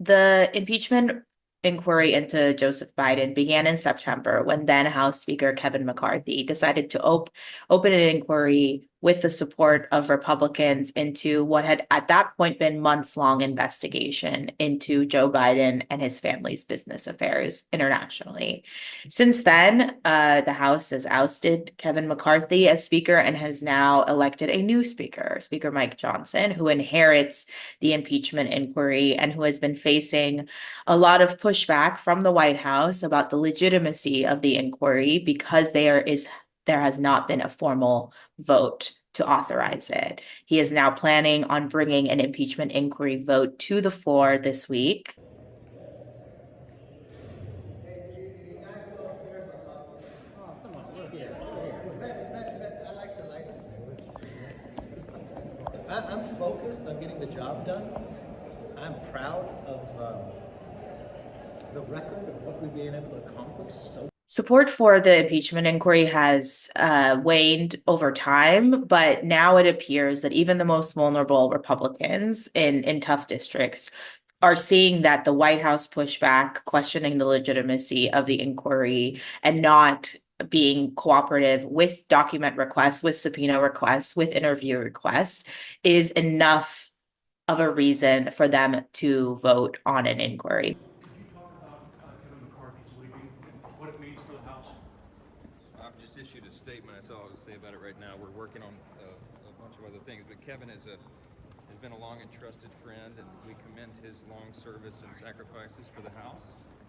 The impeachment inquiry into Joseph Biden began in September when then House Speaker Kevin McCarthy decided to open an inquiry with the support of Republicans into what had at that point been months-long investigation into Joe Biden and his family's business affairs internationally. Since then, the House has ousted Kevin McCarthy as Speaker and has now elected a new Speaker, Speaker Mike Johnson, who inherits the impeachment inquiry and who has been facing a lot of pushback from the White House about the legitimacy of the inquiry because there has not been a formal vote to authorize it. He is now planning on bringing an impeachment inquiry vote to the floor this week. I'm focused on getting the job done. I'm proud of the record of what we've been able to accomplish so. Support for the impeachment inquiry has waned over time, but now it appears that even the most vulnerable Republicans in tough districts are seeing that the White House pushback, questioning the legitimacy of the inquiry, and not being cooperative with document requests, with subpoena requests, with interview requests, is enough of a reason for them to vote on an inquiry. Could you talk about Kevin McCarthy's leaving and what it means for the House? I've just issued a statement. That's all I will say about it right now. We're working on a bunch of other things, but Kevin has been a long and trusted friend, and we commend his long service and sacrifices for the House.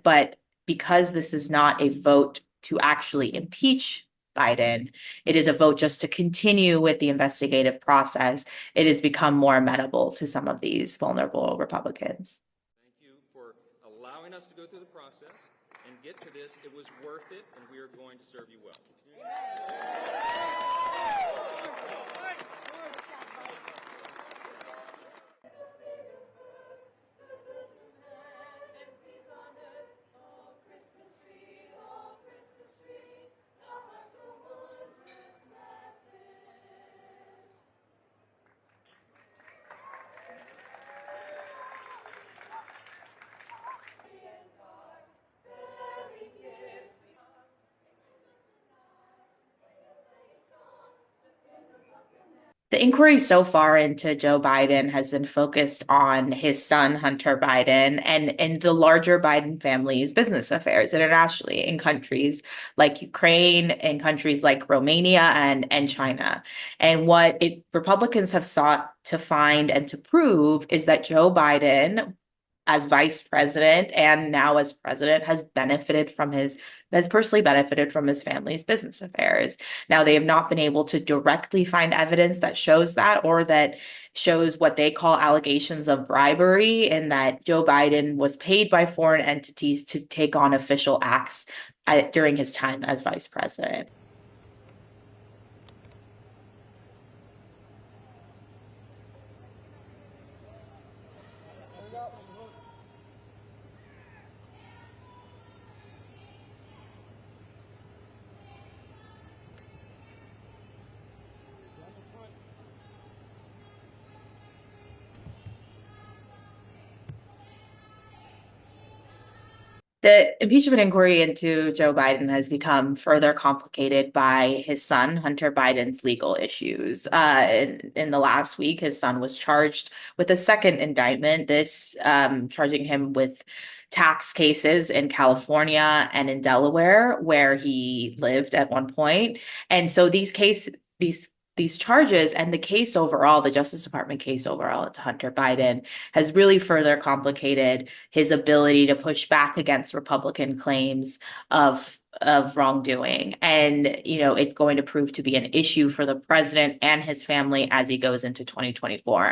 But because this is not a vote to actually impeach Biden, it is a vote just to continue with the investigative process. It has become more amenable to some of these vulnerable Republicans. Thank you for allowing us to go through the process and get to this. It was worth it, and we are going to serve you well. The inquiry so far into Joe Biden has been focused on his son, Hunter Biden, and the larger Biden family's business affairs internationally in countries like Ukraine, in countries like Romania and China. And what Republicans have sought to find and to prove is that Joe Biden, as vice president and now as president, has personally benefited from his family's business affairs. Now, they have not been able to directly find evidence that shows that, or that shows what they call allegations of bribery, and that Joe Biden was paid by foreign entities to take on official acts during his time as vice president. The impeachment inquiry into Joe Biden has become further complicated by his son, Hunter Biden's legal issues. In the last week, his son was charged with a second indictment, charging him with tax cases in California and in Delaware, where he lived at one point. And so these charges and the case overall, the Justice Department case overall to Hunter Biden, has really further complicated his ability to push back against Republican claims of wrongdoing. And, it's going to prove to be an issue for the president and his family as he goes into 2024.